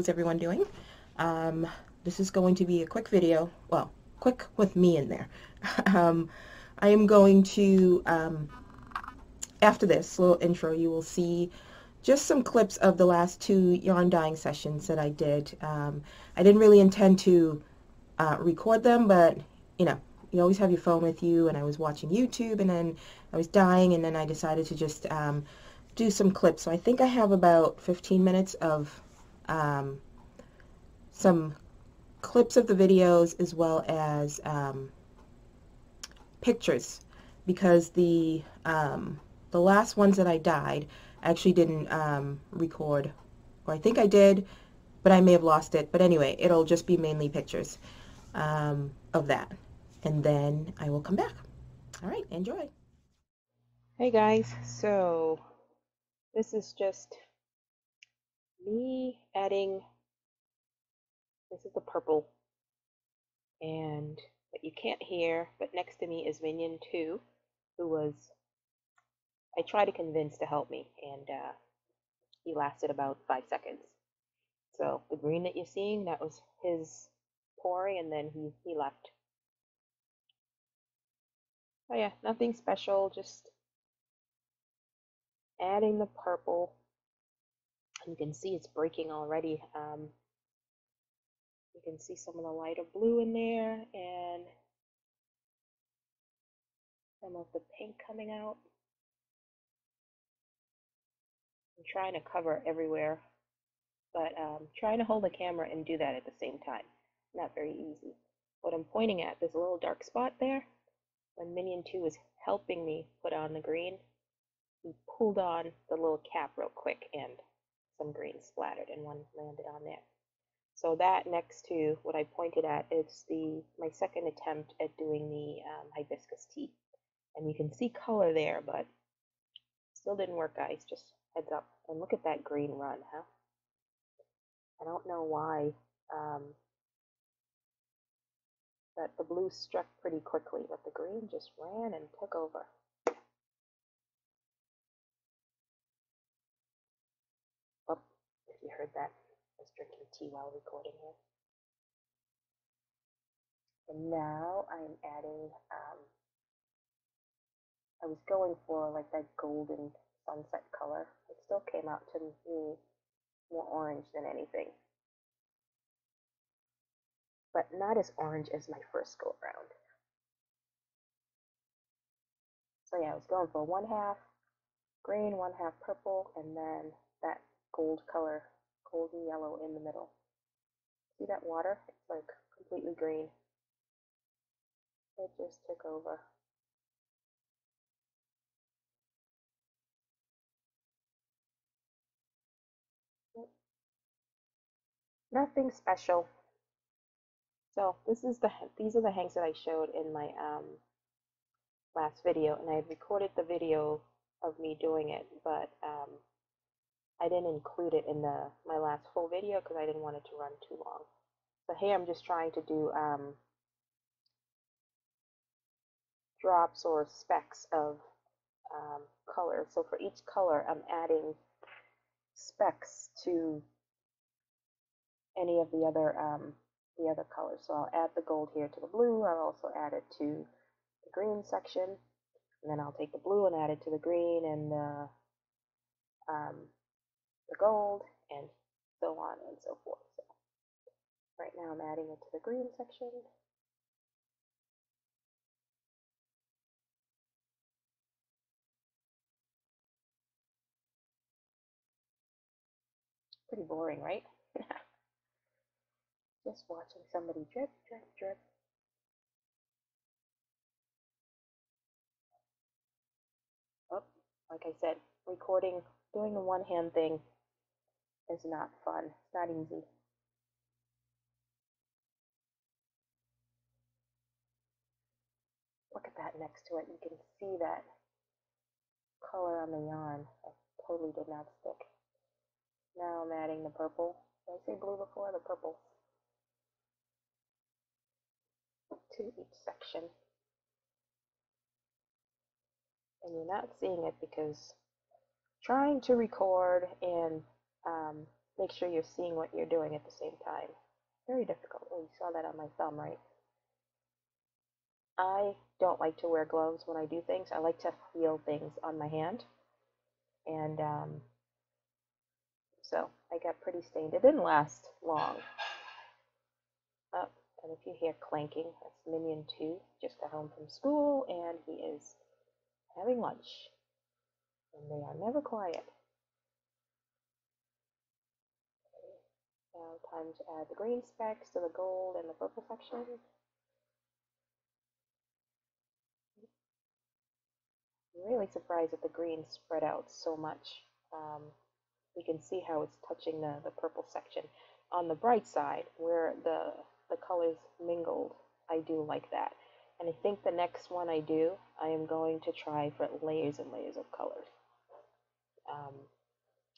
how's everyone doing? Um, this is going to be a quick video, well, quick with me in there. um, I am going to, after this little intro, you will see just some clips of the last two yarn dyeing sessions that I did. I didn't really intend to record them, but you know, you always have your phone with you, and I was watching YouTube, and then I was dyeing, and then I decided to just do some clips. So I think I have about 15 minutes of um, some clips of the videos as well as pictures, because the last ones that I dyed I actually didn't record, or I think I did, but I may have lost it. But anyway, it'll just be mainly pictures of that, and then I will come back. All right, enjoy. Hey guys, so this is just me adding, this is the purple, and what you can't hear, but next to me is Minion 2, who was, I tried to convince to help me, and he lasted about 5 seconds. So the green that you're seeing, that was his pouring, and then he left. Oh yeah, nothing special, just adding the purple. You can see it's breaking already. You can see some of the lighter blue in there, and some of the pink coming out. I'm trying to cover everywhere, but trying to hold the camera and do that at the same time. Not very easy. What I'm pointing at, there's a little dark spot there. When Minion 2 was helping me put on the green, he pulled on the little cap real quick, and some green splattered and one landed on there. So that, next to what I pointed at, is my second attempt at doing the hibiscus tea. And you can see color there, but still didn't work, guys. Just heads up. And look at that green run, huh? I don't know why, but the blue struck pretty quickly, but the green just ran and took over. Oh, if you heard that, I was drinking tea while recording here. And now I'm adding, I was going for like that golden sunset color. It still came out to me more orange than anything, but not as orange as my first go around. So yeah, I was going for 1/2 green, 1/2 purple, and then that gold color, golden yellow in the middle. See that water? It's like completely green. It just took over. Nothing special. So these are the hanks that I showed in my last video, and I had recorded the video of me doing it, but I didn't include it in my last full video because I didn't want it to run too long. So here I'm just trying to do drops or specks of color. So for each color, I'm adding specks to any of the other colors. So I'll add the gold here to the blue. I'll also add it to the green section, and then I'll take the blue and add it to the green and the gold, and so on and so forth. So right now I'm adding it to the green section. Pretty boring, right? Just watching somebody drip, drip, drip. Oh, like I said, recording, doing the one-hand thing is not fun. It's not easy. Look at that next to it. You can see that color on the yarn. That totally did not stick. Now I'm adding the purple. Did I say blue before? The purple to each section. And you're not seeing it because trying to record and make sure you're seeing what you're doing at the same time. Very difficult. Oh, you saw that on my thumb, right? I don't like to wear gloves when I do things. I like to feel things on my hand. And so I got pretty stained. It didn't last long. Oh, and if you hear clanking, that's Minion 2. Just got home from school, and he is having lunch. And they are never quiet. Now time to add the green specks to the gold and the purple section. I'm really surprised that the green spread out so much. You can see how it's touching the purple section. On the bright side, where the colors mingled, I do like that. And I think the next one I do, I am going to try for layers and layers of colors. Um,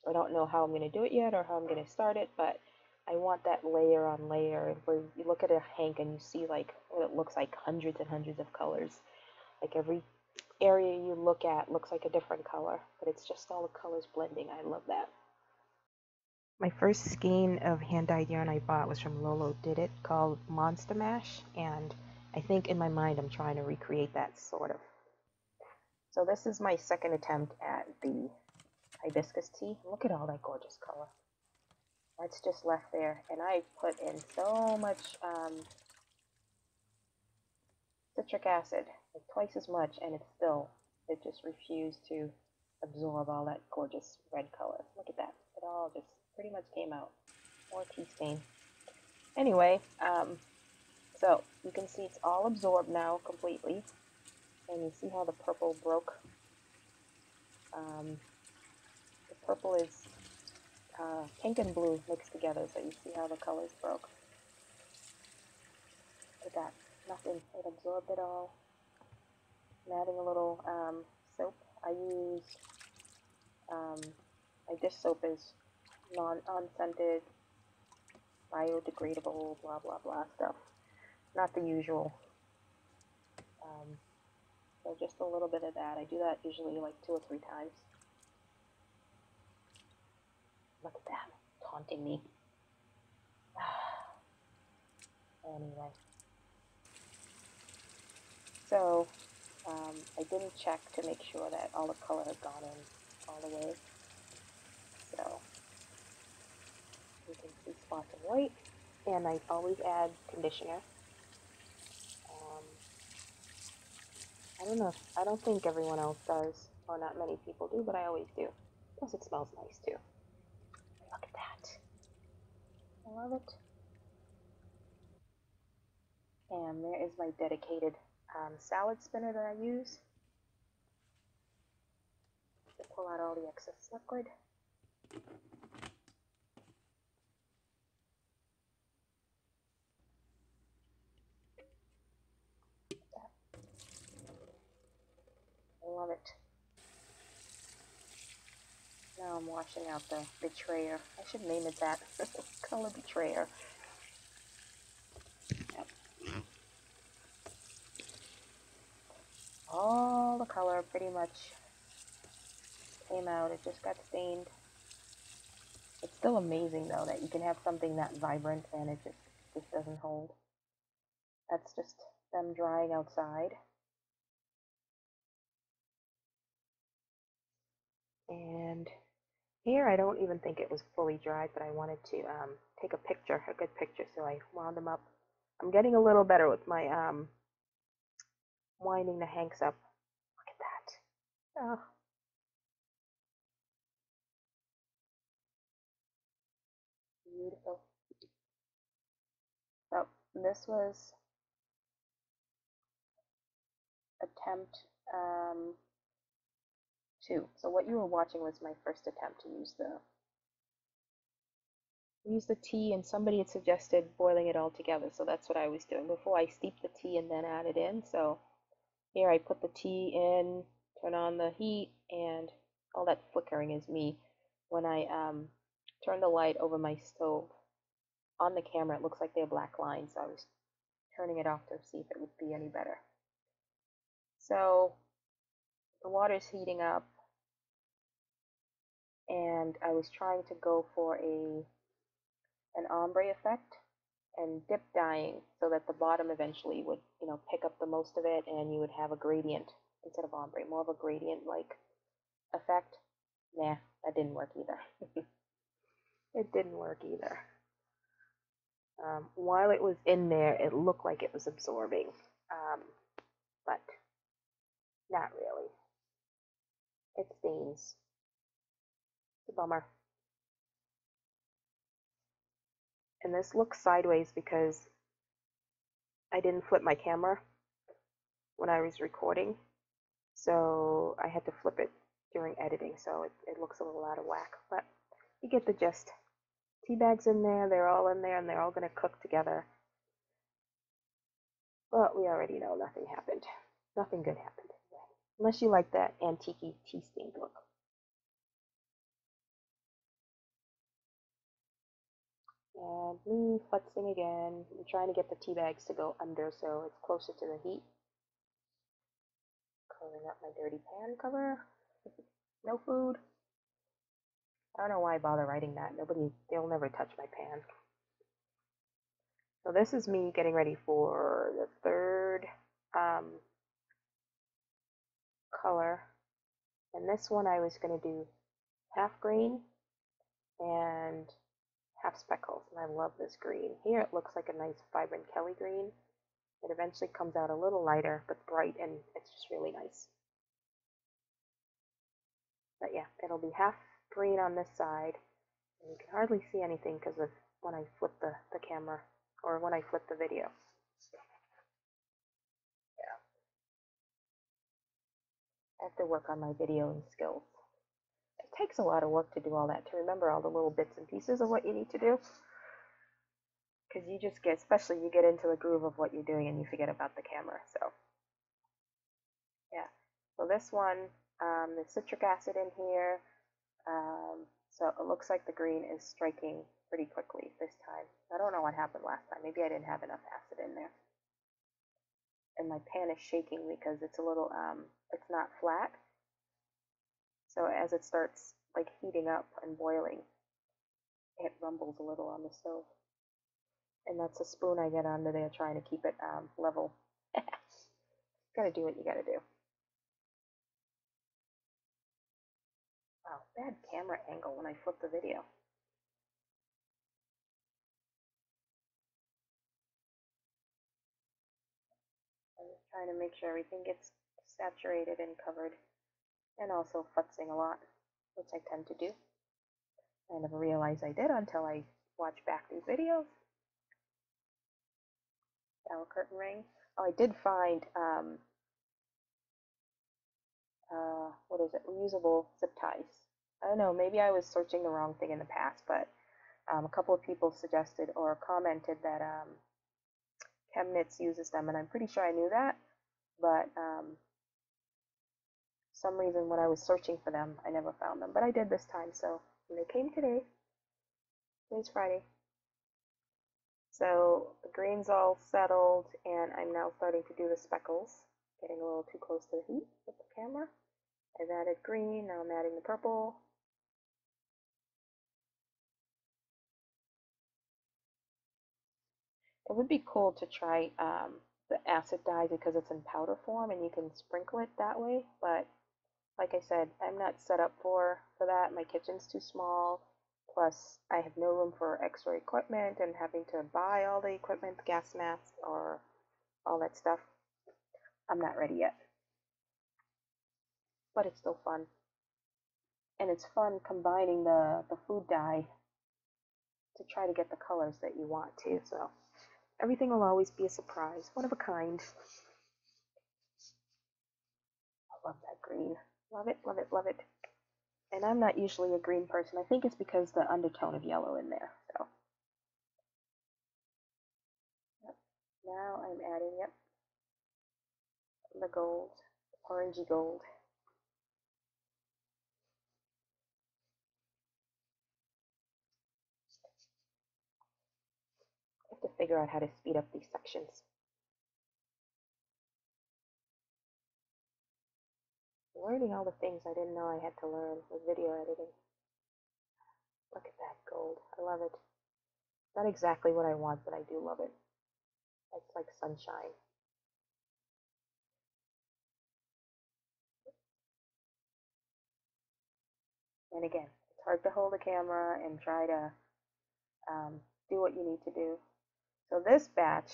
I don't know how I'm going to do it yet or how I'm going to start it, but I want that layer on layer where you look at a hank and you see like what it looks like, hundreds and hundreds of colors. Like every area you look at looks like a different color, but it's just all the colors blending. I love that. My first skein of hand-dyed yarn I bought was from Lolo Did It, called Monster Mash, and I think in my mind I'm trying to recreate that, sort of. So this is my second attempt at the hibiscus tea. Look at all that gorgeous color. That's just left there, and I put in so much citric acid, like twice as much, and it just refused to absorb all that gorgeous red color. Look at that. It all just pretty much came out. More tea stain. Anyway, so you can see it's all absorbed now completely, and you see how the purple broke. The purple is pink and blue mixed together, so you see how the colors broke. Look at that. Nothing. It absorbed it all. I'm adding a little soap. I use my dish soap is unscented, biodegradable, blah blah blah stuff. Not the usual. So just a little bit of that. I do that usually like 2 or 3 times. Look at that, taunting me. Anyway. So, I didn't check to make sure that all the color had gone in all the way. So, you can see spots of white. And I always add conditioner. I don't think everyone else does, or not many people do, but I always do. Plus it smells nice too. Look at that. I love it. And there is my dedicated salad spinner that I use to pull out all the excess liquid. I love it. Now I'm washing out the betrayer. I should name it that. Color betrayer. Yep. All the color pretty much came out. It just got stained. It's still amazing though that you can have something that vibrant and it just doesn't hold. That's just them drying outside. And here I don't even think it was fully dried, but I wanted to take a picture, a good picture, so I wound them up. I'm getting a little better with my winding the hanks up. Look at that. Oh. Beautiful. So this was attempt 2. So what you were watching was my first attempt to use the tea, and somebody had suggested boiling it all together, so that's what I was doing. Before I steep the tea and then add it in, so here I put the tea in, turn on the heat, and all that flickering is me. When I turn the light over my stove, on the camera it looks like they're black lines, so I was turning it off to see if it would be any better. So the water's heating up. and I was trying to go for an ombre effect and dip dyeing so that the bottom eventually would, pick up the most of it and you would have a gradient instead of ombre, more of a gradient like effect. Nah, that didn't work either. It didn't work either. While it was in there, it looked like it was absorbing, but not really. It stains. It's a bummer. And this looks sideways because I didn't flip my camera when I was recording, so I had to flip it during editing, so it looks a little out of whack, but you get the gist. Tea bags in there, they're all in there, and they're all going to cook together. But we already know nothing happened. Nothing good happened. Unless you like that antique tea stained look. And me futzing again. I'm trying to get the tea bags to go under so it's closer to the heat. Covering up my dirty pan cover. No food. I don't know why I bother writing that. They'll never touch my pan. So this is me getting ready for the third color. And this one I was going to do half green and half speckles. And I love this green. Here it looks like a nice vibrant Kelly green. It eventually comes out a little lighter but bright, and it's just really nice. But yeah, it'll be half green on this side. And you can hardly see anything because of when I flip the camera, or when I flip the video. Yeah. I have to work on my videoing skills. It takes a lot of work to do all that, to remember all the little bits and pieces of what you need to do. Because you just get, especially you get into the groove of what you're doing and you forget about the camera. So, yeah. So this one, there's citric acid in here. So it looks like the green is striking pretty quickly this time. I don't know what happened last time. Maybe I didn't have enough acid in there. And my pan is shaking because it's a little, it's not flat. So as it starts like heating up and boiling, it rumbles a little on the stove. And that's a spoon I get under there trying to keep it level. Gotta do what you gotta do. Wow, bad camera angle when I flip the video. I'm just trying to make sure everything gets saturated and covered, and also futzing a lot, which I tend to do. I never realized I did until I watched back these videos. Shower curtain ring. Oh, I did find what is it? Reusable zip ties. I don't know. Maybe I was searching the wrong thing in the past, but a couple of people suggested or commented that Chemnitz uses them, and I'm pretty sure I knew that, but some reason when I was searching for them, I never found them, but I did this time, so they came today. Today's Friday. So the green's all settled, and I'm now starting to do the speckles, getting a little too close to the heat with the camera. I've added green, now I'm adding the purple. It would be cool to try the acid dye because it's in powder form and you can sprinkle it that way, but like I said, I'm not set up for that. My kitchen's too small, plus I have no room for extra equipment and having to buy all the equipment, gas masks, or all that stuff. I'm not ready yet, but it's still fun. And it's fun combining the food dye to try to get the colors that you want to, so everything will always be a surprise, one of a kind. I love that green. Love it, love it, love it. And I'm not usually a green person. I think it's because the undertone of yellow in there. So yep. Now I'm adding, yep, the gold, orangey gold. I have to figure out how to speed up these sections. I'm learning all the things I didn't know I had to learn with video editing. Look at that gold. I love it. Not exactly what I want, but I do love it. It's like sunshine. And again, it's hard to hold a camera and try to do what you need to do. So this batch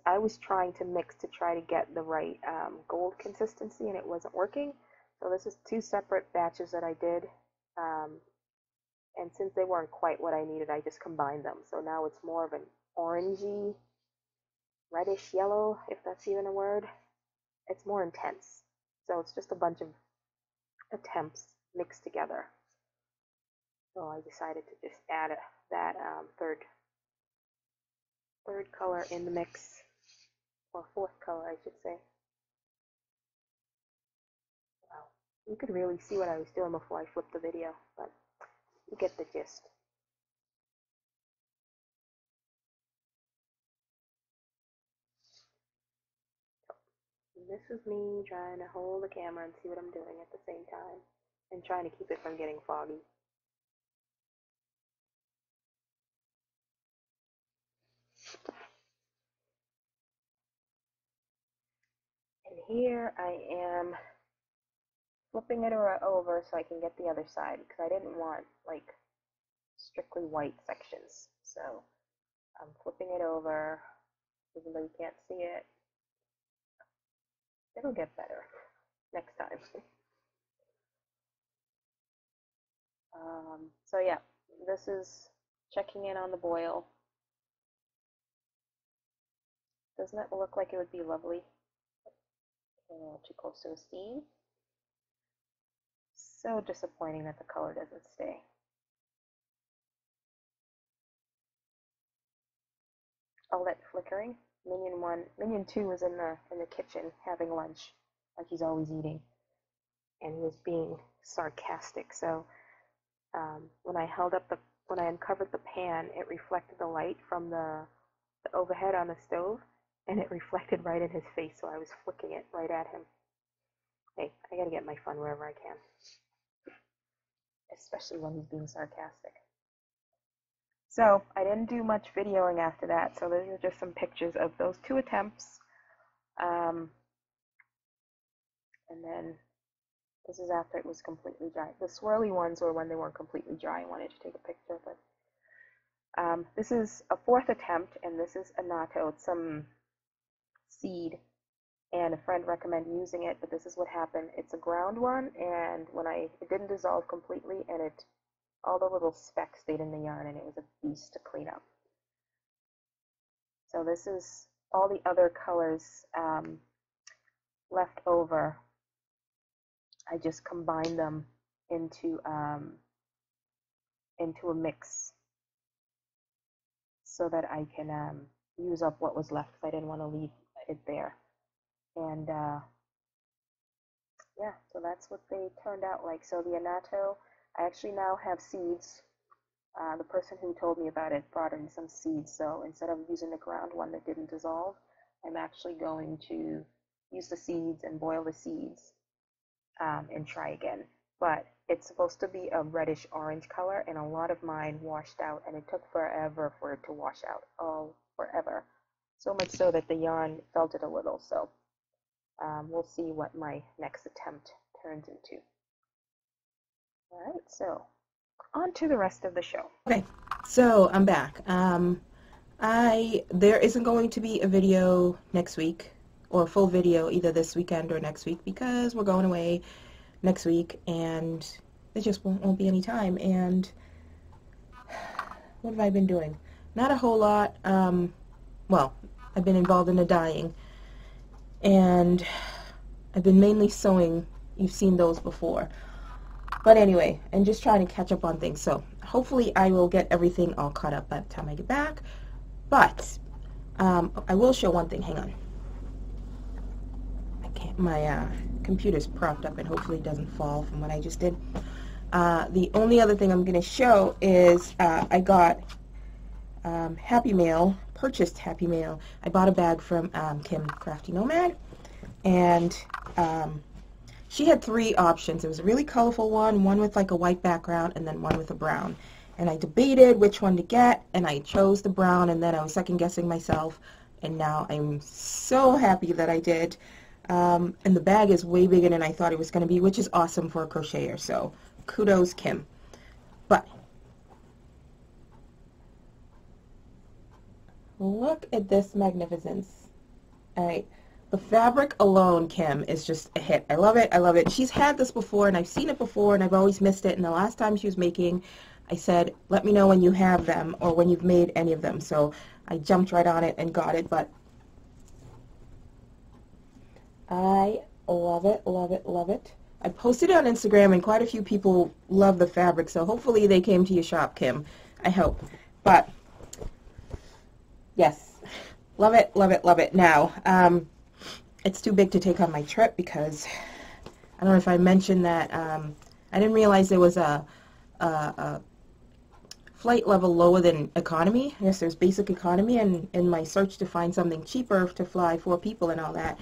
I was trying to mix to try to get the right gold consistency, and it wasn't working. So this is 2 separate batches that I did. And since they weren't quite what I needed, I just combined them. So now it's more of an orangey, reddish yellow, if that's even a word. It's more intense. So it's just a bunch of attempts mixed together. So I decided to just add that third color in the mix, or 4th color, I should say. Wow, you could really see what I was doing before I flipped the video, but you get the gist. So, this is me trying to hold the camera and see what I'm doing at the same time, and trying to keep it from getting foggy. And here I am flipping it over so I can get the other side, because I didn't want like strictly white sections. So I'm flipping it over, even though you can't see it. It'll get better next time. So yeah, this is checking in on the boil. Doesn't it look like it would be lovely? A little too close to the steam. So disappointing that the color doesn't stay. All that flickering. Minion 2 was in the kitchen having lunch, like he's always eating, and he was being sarcastic. So when I uncovered the pan, it reflected the light from the overhead on the stove, and it reflected right in his face, so I was flicking it right at him. Hey, I gotta get my fun wherever I can, especially when he's being sarcastic. So I didn't do much videoing after that, so those are just some pictures of those 2 attempts. And then this is after it was completely dry. The swirly ones were when they weren't completely dry. I wanted to take a picture, but this is a 4th attempt, and this is annatto. It's some seed, and a friend recommended using it, but this is what happened. It's a ground one, and it didn't dissolve completely, and all the little specks stayed in the yarn, and it was a beast to clean up. So this is all the other colors left over. I just combined them into a mix so that I can use up what was left, because I didn't want to leave it there. And yeah, so that's what they turned out like. So the annatto, I actually now have seeds. The person who told me about it brought in some seeds, so instead of using the ground one that didn't dissolve, I'm actually going to use the seeds and boil the seeds and try again. But it's supposed to be a reddish orange color, and a lot of mine washed out, and it took forever for it to wash out. Oh, forever. So much so that the yarn felt it a little. So we'll see what my next attempt turns into. All right, so on to the rest of the show. Okay, so I'm back. There isn't going to be a video next week, or a full video either this weekend or next week, because we're going away next week, and there just won't be any time. And what have I been doing? Not a whole lot. Well, I've been involved in the dyeing, and I've been mainly sewing. You've seen those before. But anyway, and just trying to catch up on things. So hopefully I will get everything all caught up by the time I get back. But I will show one thing. Hang on. My computer's propped up, and hopefully it doesn't fall from what I just did. The only other thing I'm going to show is I got Happy Mail, purchased Happy Mail. I bought a bag from Kim Crafty Nomad, and she had three options. It was a really colorful one with like a white background, and then one with a brown. And I debated which one to get, and I chose the brown, and then I was second guessing myself, and now I'm so happy that I did. And the bag is way bigger than I thought it was going to be, which is awesome for a crocheter, so kudos, Kim. But look at this magnificence. All right. The fabric alone, Kim, is just a hit. I love it. I love it. She's had this before, and I've seen it before, and I've always missed it. And the last time she was making, I said, let me know when you have them or when you've made any of them. So I jumped right on it and got it. But I love it, love it, love it. I posted it on Instagram, and quite a few people love the fabric. So hopefully they came to your shop, Kim. I hope. But yes, love it, love it, love it. Now, it's too big to take on my trip because I don't know if I mentioned that I didn't realize there was a flight level lower than economy. I guess there's basic economy, and in my search to find something cheaper to fly 4 people and all that,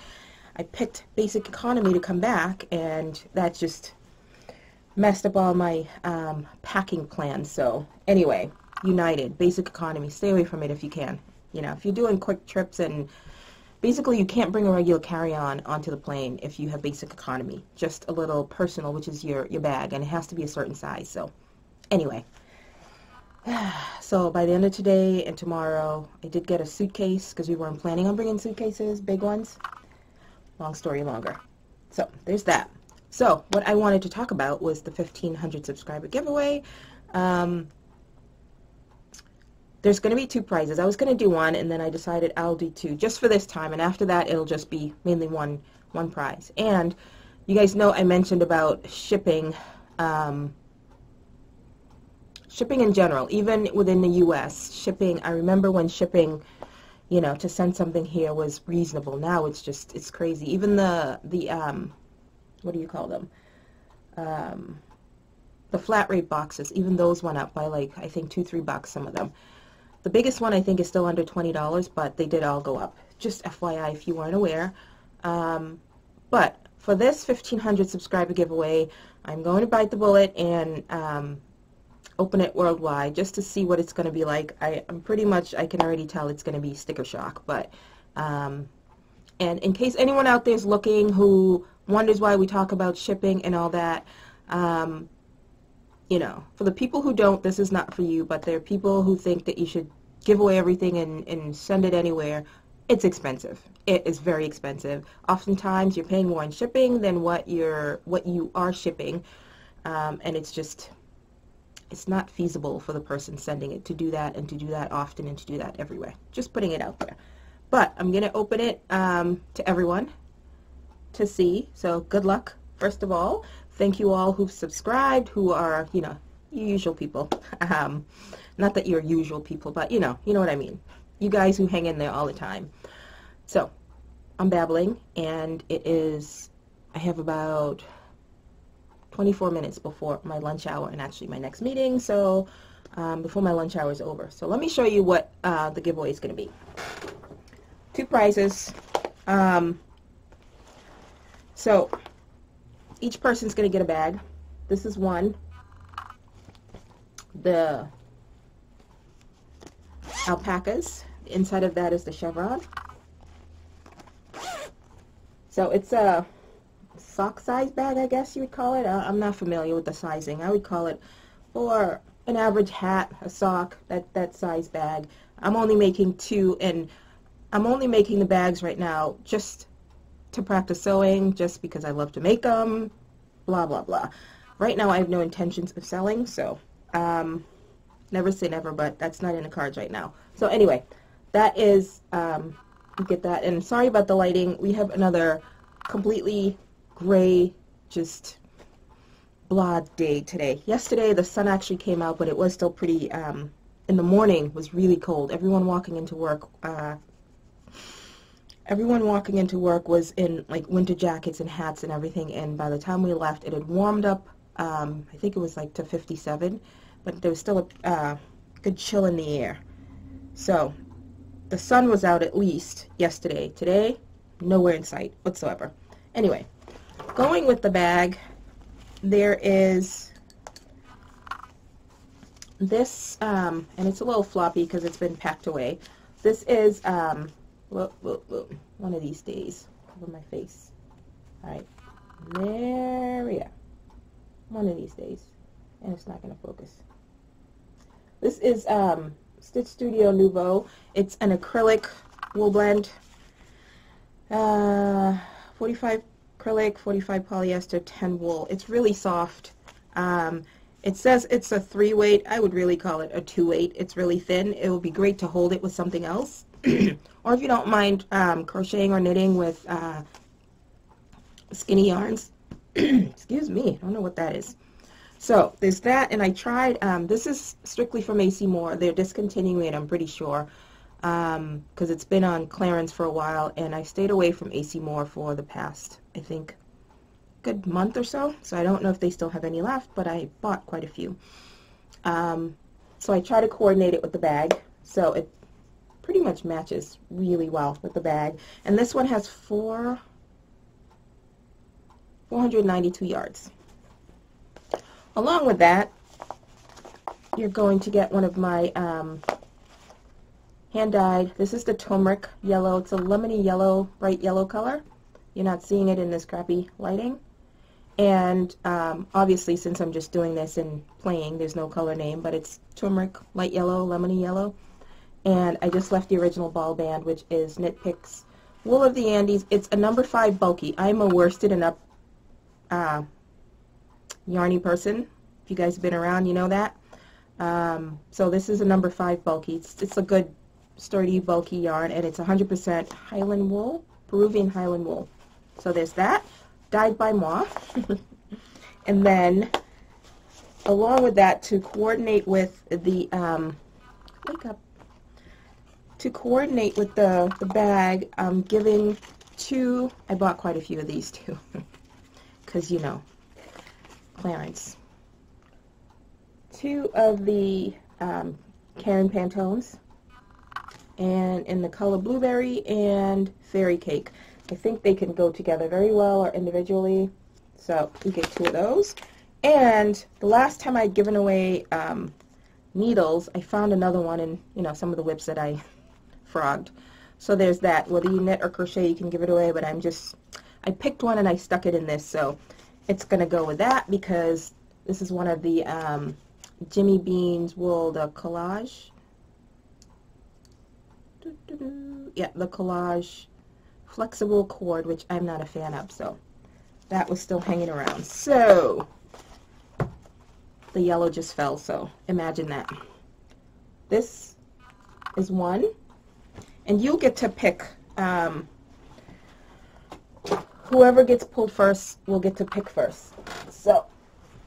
I picked basic economy to come back, and that just messed up all my packing plans. So anyway, United, basic economy, stay away from it if you can. You know, if you're doing quick trips, and basically you can't bring a regular carry-on onto the plane if you have basic economy. Just a little personal, which is your bag, and it has to be a certain size. So anyway, so by the end of today and tomorrow, I did get a suitcase because we weren't planning on bringing suitcases, big ones. Long story longer. So there's that. So what I wanted to talk about was the 1,500 subscriber giveaway. There's going to be 2 prizes. I was going to do one, and then I decided I'll do 2 just for this time, and after that it'll just be mainly one prize. And you guys know I mentioned about shipping, shipping in general, even within the U.S. Shipping, I remember when shipping, you know, to send something here was reasonable. Now it's just, it's crazy. Even the what do you call them? The flat rate boxes, even those went up by like, I think $2-3, some of them. The biggest one I think is still under $20, but they did all go up. Just FYI if you weren't aware. But for this 1,500 subscriber giveaway, I'm going to bite the bullet and open it worldwide just to see what it's going to be like. I'm pretty much, I can already tell it's going to be sticker shock. But and in case anyone out there is looking who wonders why we talk about shipping and all that, you know, for the people who don't, this is not for you, but there are people who think that you should give away everything and send it anywhere. It's expensive. It is very expensive. Oftentimes you're paying more in shipping than what you are shipping, and it's just, it's not feasible for the person sending it to do that, and to do that often, and to do that everywhere. Just putting it out there. But I'm going to open it to everyone to see, so good luck, first of all. Thank you all who've subscribed, who are, you know, usual people. Not that you're usual people, but you know what I mean. You guys who hang in there all the time. So, I'm babbling, and it is, I have about 24 minutes before my lunch hour, and actually my next meeting, so before my lunch hour is over. So let me show you what the giveaway is going to be. 2 prizes. So, each person's going to get a bag. This is one. The alpacas. The inside of that is the chevron. So it's a sock size bag, I guess you would call it. I'm not familiar with the sizing. I would call it for an average hat, a sock, that size bag. I'm only making 2, and I'm only making the bags right now just to practice sewing, just because I love to make them, blah, blah, blah. Right now I have no intentions of selling, so never say never, but that's not in the cards right now. So anyway, that is, you get that. And sorry about the lighting. We have another completely gray, just blah day today. Yesterday the sun actually came out, but it was still pretty, in the morning was really cold. Everyone walking into work was in like winter jackets and hats and everything, and by the time we left it had warmed up, I think it was like to 57, but there was still a good chill in the air. So the sun was out at least yesterday. Today, nowhere in sight whatsoever. Anyway, going with the bag, there is this, and it's a little floppy because it's been packed away. This is, one of these days, cover my face. Alright, there we go. One of these days. And it's not going to focus. This is Stitch Studio Nouveau. It's an acrylic wool blend. 45 acrylic, 45 polyester, 10 wool. It's really soft. It says it's a 3-weight. I would really call it a 2-weight. It's really thin. It would be great to hold it with something else. Or if you don't mind crocheting or knitting with skinny yarns. Excuse me, I don't know what that is. So there's that, and I tried, this is strictly from AC Moore. They're discontinuing it, I'm pretty sure, because it's been on clearance for a while, and I stayed away from AC Moore for the past, I think, good month or so. So I don't know if they still have any left, but I bought quite a few. So I try to coordinate it with the bag, so it pretty much matches really well with the bag. And this one has 492 yards. Along with that, you're going to get one of my hand-dyed, this is the turmeric yellow. It's a lemony yellow, bright yellow color. You're not seeing it in this crappy lighting. And obviously, since I'm just doing this and playing, there's no color name, but it's turmeric, light yellow, lemony yellow. And I just left the original ball band, which is Knit Picks Wool of the Andes. It's a number 5 bulky. I'm a worsted and up yarny person. If you guys have been around, you know that. So this is a number 5 bulky. It's a good, sturdy, bulky yarn, and it's 100% Highland wool, Peruvian Highland wool. So there's that, dyed by moi. And then, along with that, to coordinate with the the bag, I'm giving 2. I bought quite a few of these too, because you know, clearance. 2 of the Karen Pantones, and in the color Blueberry and Fairy Cake. I think they can go together very well or individually, so you get 2 of those. And the last time I'd given away needles, I found another one in, you know, some of the whips that I frogged. So there's that. Whether you knit or crochet, you can give it away, but I picked one and I stuck it in this, so it's going to go with that, because this is one of the Jimmy Bean's wool, the collage. Yeah, the collage flexible cord, which I'm not a fan of, so that was still hanging around. So the yellow just fell, so imagine that. This is one, and you'll get to pick. Whoever gets pulled first will get to pick first. So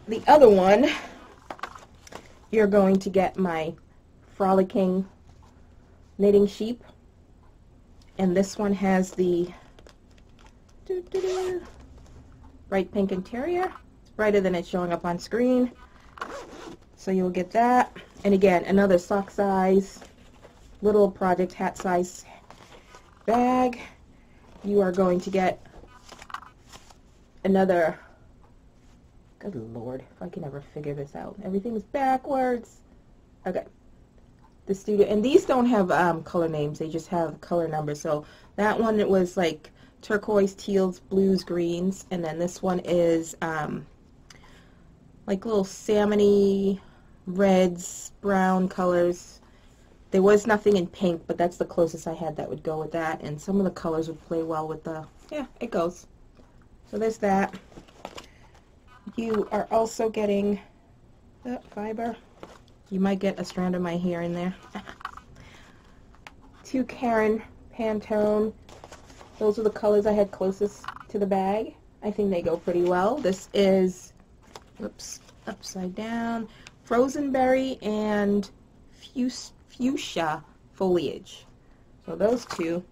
the other one, you're going to get my Frolicking Knitting Sheep, and this one has the bright pink interior. It's brighter than it's showing up on screen, so you'll get that. And again, another sock size, little project hat size bag. You are going to get another, good lord, if I can ever figure this out. Everything's backwards. Okay. The studio, and these don't have color names, they just have color numbers. So that one, it was like turquoise, teals, blues, greens, and then this one is like little salmony, reds, brown colors. There was nothing in pink, but that's the closest I had that would go with that, and some of the colors would play well with the, yeah, it goes. So there's that. You are also getting fiber. You might get a strand of my hair in there. 2 Karen Pantone. Those are the colors I had closest to the bag. I think they go pretty well. This is, oops, upside down, Frozen Berry and Fuchsia Foliage. So those 2.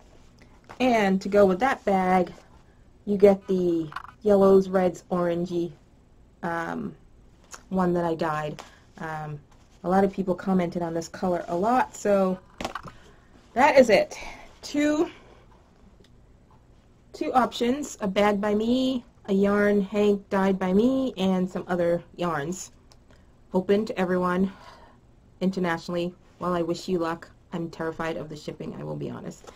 And to go with that bag, you get the yellows, reds, orangey one that I dyed. A lot of people commented on this color a lot, so that is it. Two options, a bag by me, a yarn Hank dyed by me, and some other yarns. Open to everyone internationally. Well, I wish you luck. I'm terrified of the shipping, I will be honest.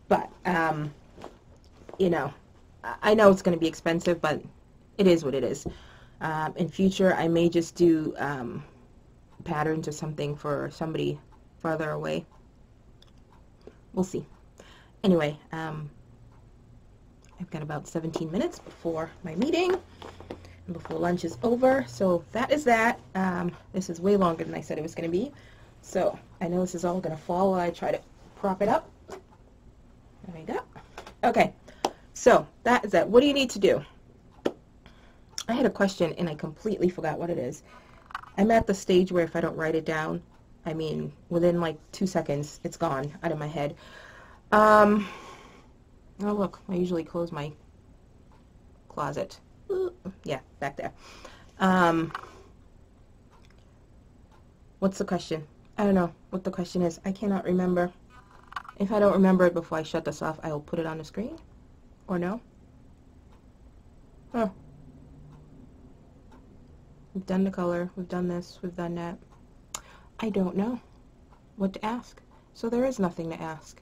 But, you know, I know it's going to be expensive, but it is what it is. In future, I may just do patterns or something for somebody farther away. We'll see. Anyway, I've got about 17 minutes before my meeting and before lunch is over, so that is that. This is way longer than I said it was going to be, so I know this is all going to fall while I try to prop it up. There we go. Okay, so that is that. What do you need to do? I had a question and I completely forgot what it is. I'm at the stage where if I don't write it down, I mean, within like 2 seconds, it's gone out of my head. Oh look, I usually close my closet. Ooh, yeah, back there. What's the question? I don't know what the question is. I cannot remember. If I don't remember it before I shut this off, I will put it on the screen. Or no? Oh. We've done the color, we've done this, we've done that. I don't know what to ask. So there is nothing to ask.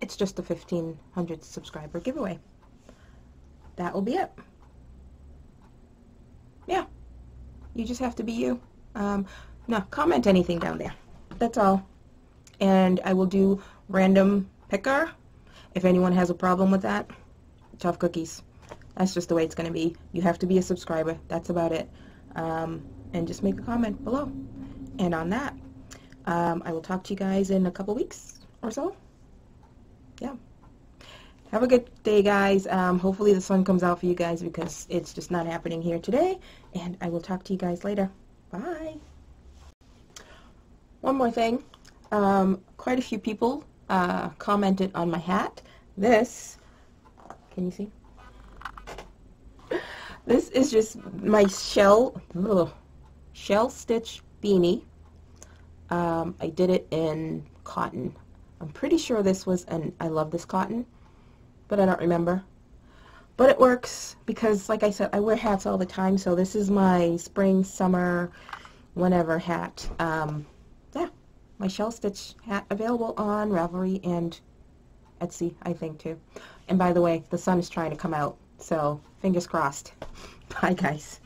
It's just a 1,500 subscriber giveaway. That will be it. Yeah. You just have to be you. No, comment anything down there. That's all. And I will do random picker. If anyone has a problem with that, tough cookies. That's just the way it's going to be. You have to be a subscriber. That's about it. And just make a comment below. And on that, I will talk to you guys in a couple weeks or so. Yeah. Have a good day, guys. Hopefully the sun comes out for you guys because it's just not happening here today. And I will talk to you guys later. Bye. One more thing. Quite a few people commented on my hat. This, can you see? This is just my shell stitch beanie. I did it in cotton. I'm pretty sure this was I love this cotton, but I don't remember. But it works because, like I said, I wear hats all the time, so this is my spring, summer, whenever hat. Yeah, my shell stitch hat available on Ravelry and Etsy, I think, too. And by the way, the sun is trying to come out, so fingers crossed. Bye, guys.